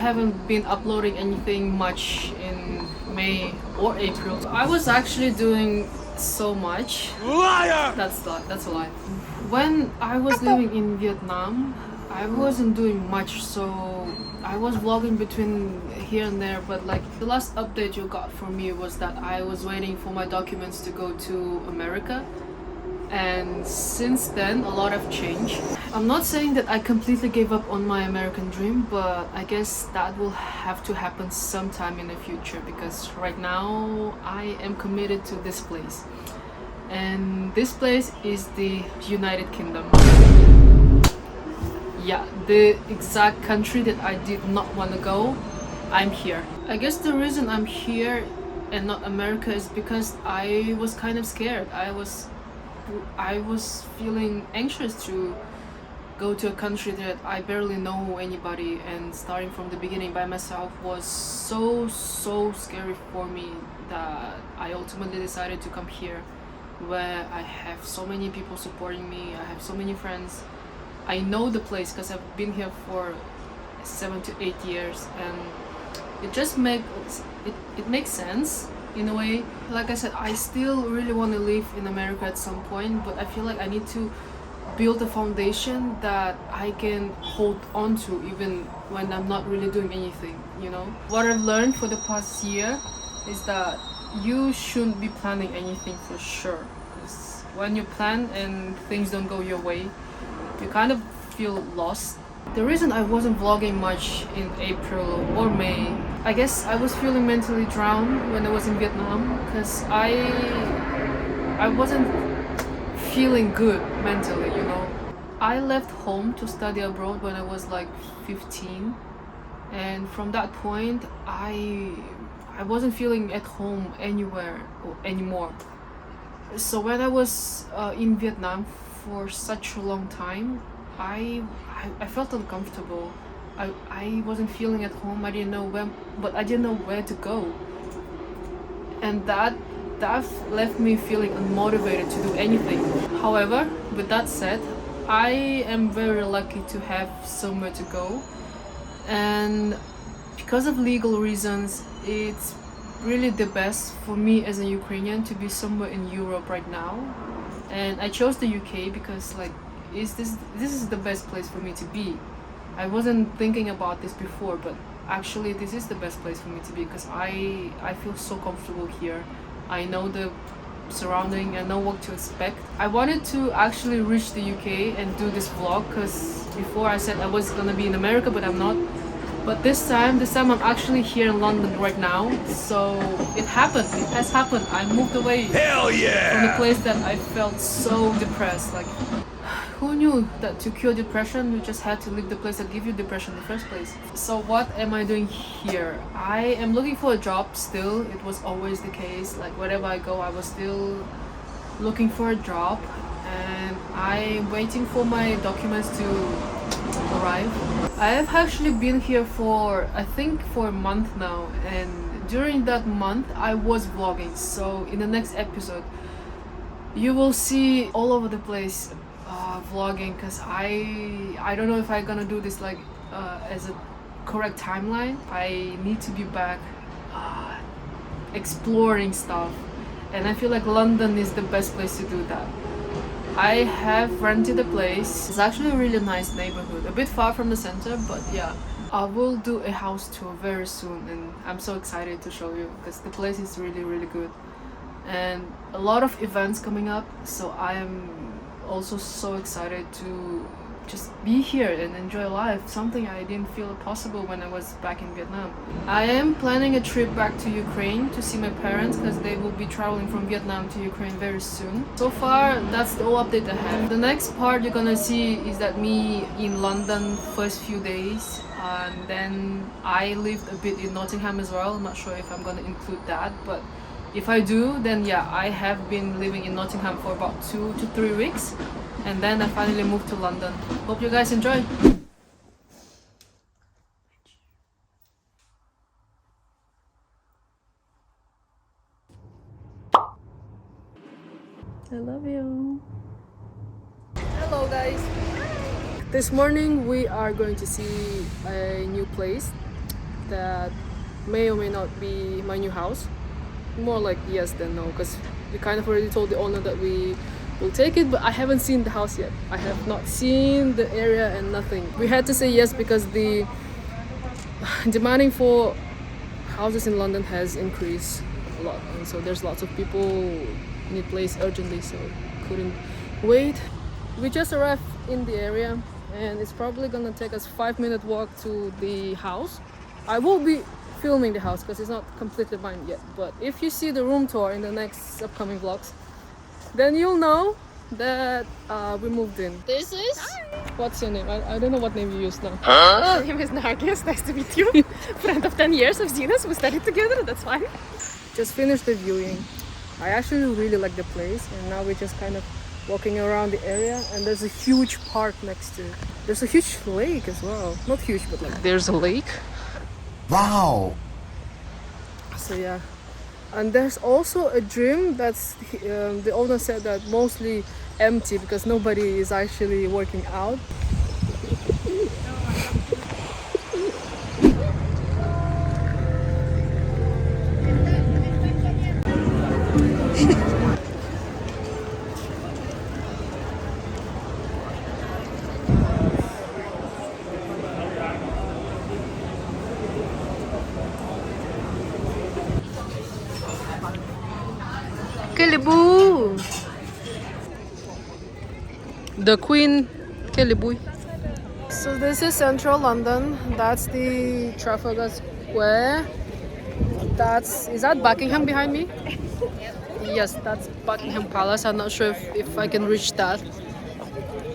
I haven't been uploading anything much in May or April. I was actually doing so much. Liar! That's a lie. When I was living in Vietnam, I wasn't doing much, so I was vlogging between here and there, but like the last update you got from me was that I was waiting for my documents to go to America. And since then, a lot have changed. I'm not saying that I completely gave up on my American dream, but I guess that will have to happen sometime in the future, because right now I am committed to this place. And this place is the United Kingdom. Yeah, the exact country that I did not want to go, I'm here. I guess the reason I'm here and not America is because I was kind of scared. I was feeling anxious to go to a country that I barely know anybody, and starting from the beginning by myself was so scary for me that I ultimately decided to come here, where I have so many people supporting me, I have so many friends. I know the place because I've been here for 7 to 8 years, and it just makes sense in a way. Like I said, I still really want to live in America at some point, but I feel like I need to build a foundation that I can hold on to even when I'm not really doing anything, you know? What I've learned for the past year is that you shouldn't be planning anything for sure, because when you plan and things don't go your way, you kind of feel lost. The reason I wasn't vlogging much in April or May, I guess I was feeling mentally drowned when I was in Vietnam, because I wasn't feeling good mentally, you know. I left home to study abroad when I was like 15, and from that point I wasn't feeling at home anywhere anymore. So when I was in Vietnam for such a long time, I felt uncomfortable. I wasn't feeling at home. I didn't know where to go, and that left me feeling unmotivated to do anything. However, with that said, I am very lucky to have somewhere to go, and because of legal reasons, it's really the best for me as a Ukrainian to be somewhere in Europe right now. And I chose the UK because like this is the best place for me to be. I wasn't thinking about this before, but actually this is the best place for me to be, because I feel so comfortable here. I know the surrounding, I know what to expect. I wanted to actually reach the UK and do this vlog, because before I said I was gonna be in America, but I'm not. But this time I'm actually here in London right now, so it has happened. I moved away. Hell yeah! From the place that I felt so depressed. Like, who knew that to cure depression you just had to leave the place that gave you depression in the first place? So what am I doing here? I am looking for a job still. It was always the case. Like wherever I go, I was still looking for a job, and I'm waiting for my documents to arrive. I have actually been here for a month now, and during that month I was vlogging. So in the next episode you will see all over the place vlogging, because I don't know if I'm gonna do this like as a correct timeline. I need to be back exploring stuff, and I feel like London is the best place to do that. I have rented a place. It's actually a really nice neighborhood, a bit far from the center, but yeah. I will do a house tour very soon, and I'm so excited to show you because the place is really good, and a lot of events coming up, so I am also so excited to just be here and enjoy life, something I didn't feel possible when I was back in Vietnam. I am planning a trip back to Ukraine to see my parents, because they will be traveling from Vietnam to Ukraine very soon. So far, that's the whole update I have. The next part you're gonna see is that me in London first few days, and then I lived a bit in Nottingham as well. I'm not sure if I'm gonna include that, but if I do, then yeah, I have been living in Nottingham for about 2 to 3 weeks, and then I finally moved to London. Hope you guys enjoy. I love you. Hello guys. This morning we are going to see a new place. that may or may not be my new house. More like yes than no, because we kind of already told the owner that we will take it, but I haven't seen the house yet. I have not seen the area and nothing. We had to say yes because the demanding for houses in London has increased a lot, and so there's lots of people need place urgently, so couldn't wait. We just arrived in the area and it's probably gonna take us 5-minute walk to the house. I will be filming the house because it's not completely mine yet, but if you see the room tour in the next upcoming vlogs, then you'll know that we moved in. This is... Hi. What's your name? I don't know what name you use now. My name is Nargis, nice to meet you. Friend of 10 years, I've seen us, we studied together, that's fine. Just finished the viewing. I actually really like the place, and now we're just kind of walking around the area, and there's a huge park next to it. There's a huge lake as well. Not huge, but like there's a lake. Wow! So yeah. And there's also a gym that's the owner said that mostly empty because nobody is actually working out. Kelibu! The Queen Kelibu. So this is central London. That's the Trafalgar Square. Is that Buckingham behind me? Yes, that's Buckingham Palace. I'm not sure if I can reach that.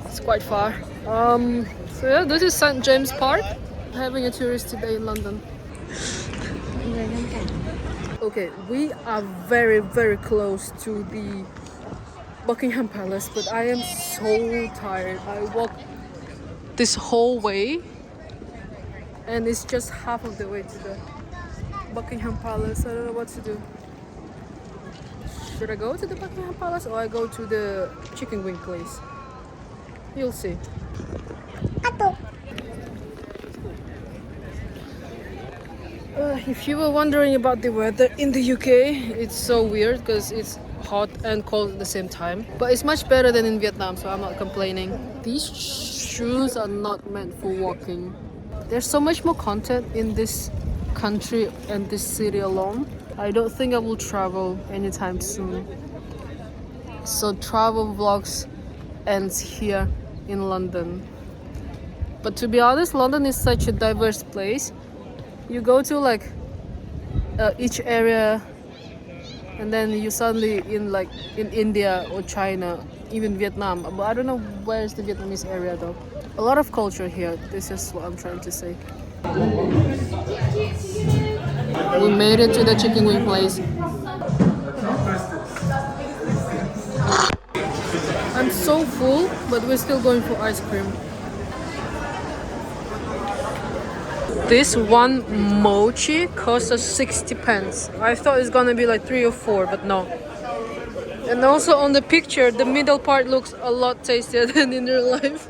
It's quite far. So yeah, this is St. James Park. Having a tourist today in London. Okay, we are very, very close to the Buckingham Palace, but I am so tired. I walked this whole way and it's just half of the way to the Buckingham Palace. I don't know what to do. Should I go to the Buckingham Palace or I go to the chicken wing place? You'll see. If you were wondering about the weather in the UK, it's so weird because it's hot and cold at the same time. But it's much better than in Vietnam, so I'm not complaining. These shoes are not meant for walking. There's so much more content in this country and this city alone. I don't think I will travel anytime soon. So travel vlogs ends here in London. But to be honest, London is such a diverse place. You go to like each area and then you suddenly in India or China, even Vietnam. But I don't know where is the Vietnamese area though. A lot of culture here. This is what I'm trying to say. We made it to the chicken wing place. I'm so full, but we're still going for ice cream. This one mochi costs us 60 pence. I thought it's gonna be like 3 or 4, but no. And also on the picture, the middle part looks a lot tastier than in real life.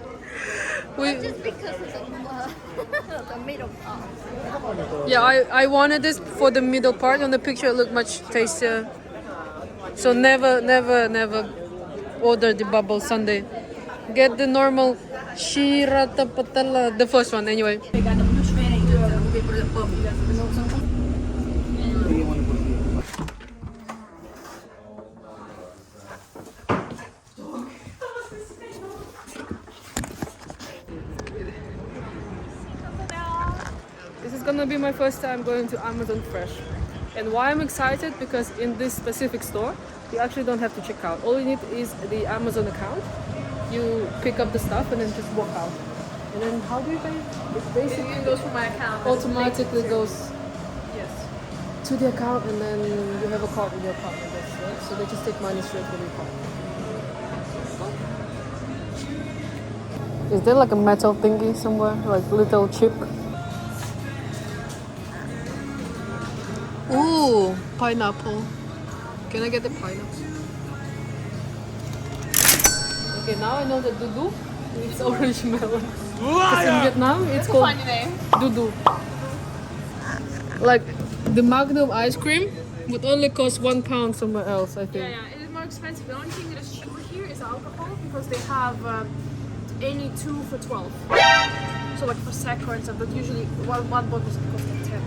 Just because of the middle part. Yeah, I wanted this for the middle part. On the picture, it looked much tastier. So never order the bubble sundae. Get the normal shirata patala, the first one anyway. This is gonna be my first time going to Amazon Fresh. And why I'm excited, because in this specific store you actually don't have to check out. All you need is the Amazon account. You pick up the stuff and then just walk out. And then how do you pay? It basically It goes from my account. automatically goes Yes. to the account, and then you have a card with your card, I guess, right? So they just take money straight from your card. Is there like a metal thingy somewhere, like little chip? Ooh, pineapple. Can I get the pineapple? Okay, now I know that dudu is orange melon. Because in Vietnam it's called Funny name. dudu. Like the Magnum ice cream would only cost £1 somewhere else, I think. Yeah, it is more expensive. The only thing that is cheaper here is alcohol because they have any 2 for 12. So like for Sakura and stuff, but usually one bottle costs like 10.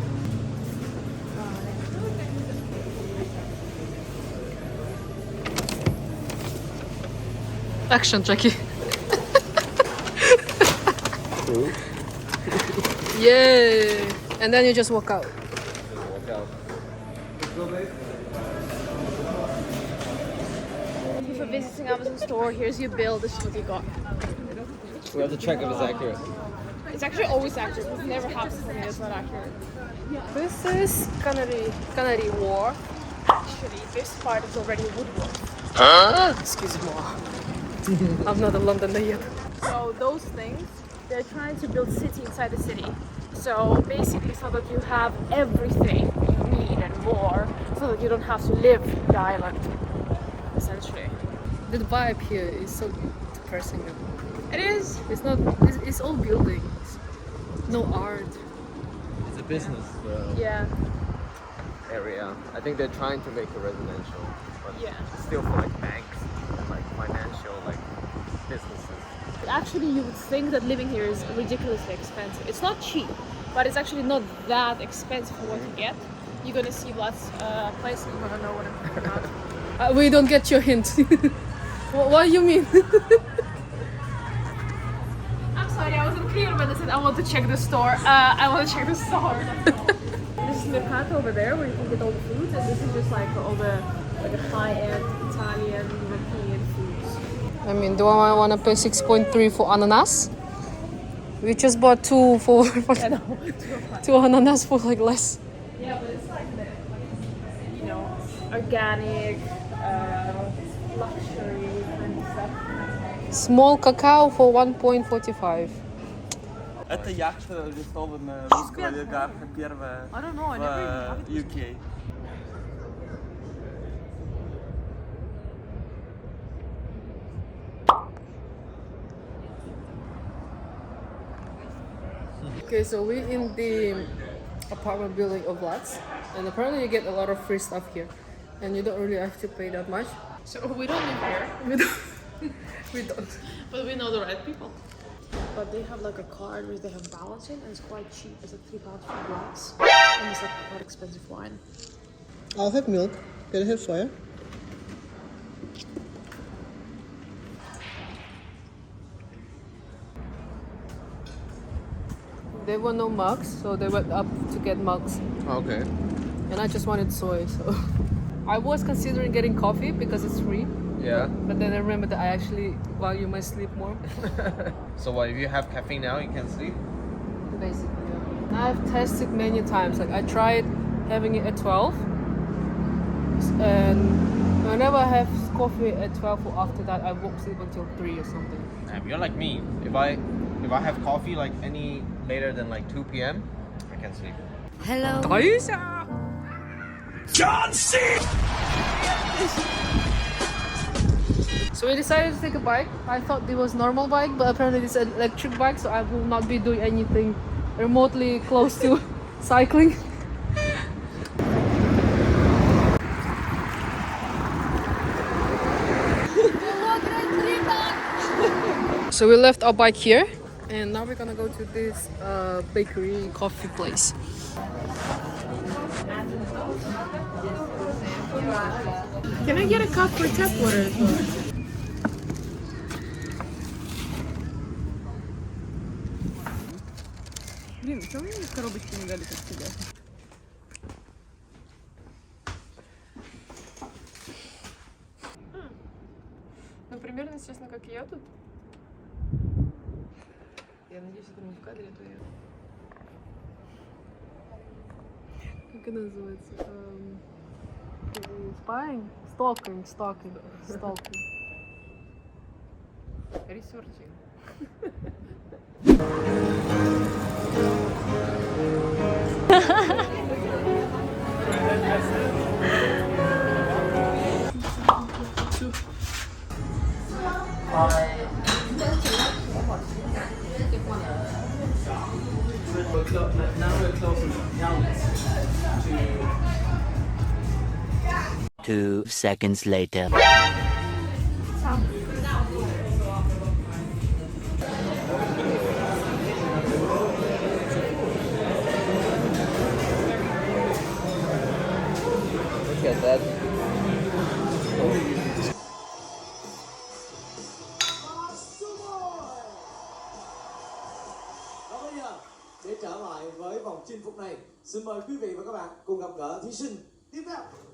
Action, Jackie. Yay! And then you just walk out. For visiting Amazon store, here's your bill, this is what you got. We have to check if it's accurate. It's actually always accurate, it never happens when it's not accurate. This is Canary Wharf. Actually, this part is already woodwork. Excuse me. I'm not a Londoner yet. So those things, they're trying to build city inside the city. So basically so that you have everything you need and more, so that you don't have to live the island, essentially. The vibe here is so depressing. It is. It's not. It's all buildings. No art. It's a business Yeah. area. I think they're trying to make it residential, but Yeah. it's still for like banks and like financial like businesses. Actually, you would think that living here is ridiculously expensive. It's not cheap, but it's actually not that expensive for what you get. You're gonna see lots places. You're gonna know what I'm talking about. We don't get your hint. What do you mean? I'm sorry, I wasn't clear when I said I want to check the store. I want to check the store. This is Mercato over there where you can get all the foods, and this is just like all the high-end Italian, European foods. I mean, do I want to pay 6.3 for ananas? We just bought two for I know. two ananas for like less. Yeah, but it's like the organic, luxury kind of stuff. Small cacao for 1.45. Это яхта арестована русского олигарха первая I don't know, I never even have в UK. Okay, so we're in the apartment building of flats, and apparently you get a lot of free stuff here, and you don't really have to pay that much. So we don't live here, We don't. We don't. but we know the right people. But they have like a card where they have balance in, and it's quite cheap. It's like £3 for a glass, and it's like quite expensive wine. I'll have milk. Can I have soya? There were no mugs, so they went up to get mugs. Okay. And I just wanted soy, so I was considering getting coffee because it's free. Yeah. But then I remembered that I actually value my sleep more. So what, if you have caffeine now, you can sleep? Basically, yeah. I've tested many times. Like I tried having it at 12, and whenever I have coffee at 12 or after that, I won't sleep until 3 or something. Damn, you're like me. If I have coffee like any later than like 2 p.m., I can sleep. Hello. So we decided to take a bike. I thought it was normal bike, but apparently it's an electric bike, so I will not be doing anything remotely close to cycling. So we left our bike here, and now we're gonna go to this bakery coffee place. Can I get a cup for tap water as well? Блин, почему мне коробочки не дали как тебе? Ну, примерно, естественно, как и я тут. Я надеюсь, это не в кадре, то я... Как это называется? Spying? Stalking. Researching. Now we're closing down. 2 seconds later. Look at that. Và bây giờ, để trở lại với vòng chinh phục này, xin mời quý vị và các bạn cùng gặp gỡ thí sinh tiếp theo.